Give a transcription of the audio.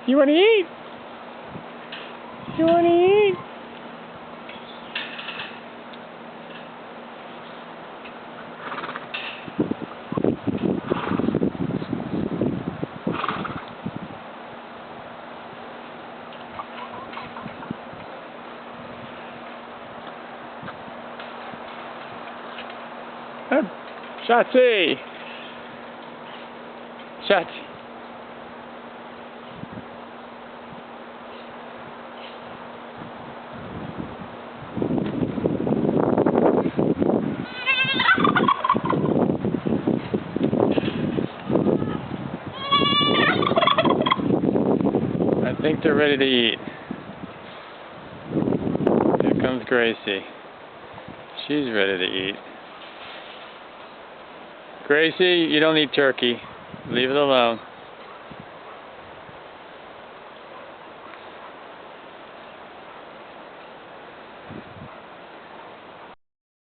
You want to eat? You want to eat? Shotzi! Shotzi! I think they're ready to eat. Here comes Gracie. She's ready to eat. Gracie, you don't eat turkey. Leave it alone.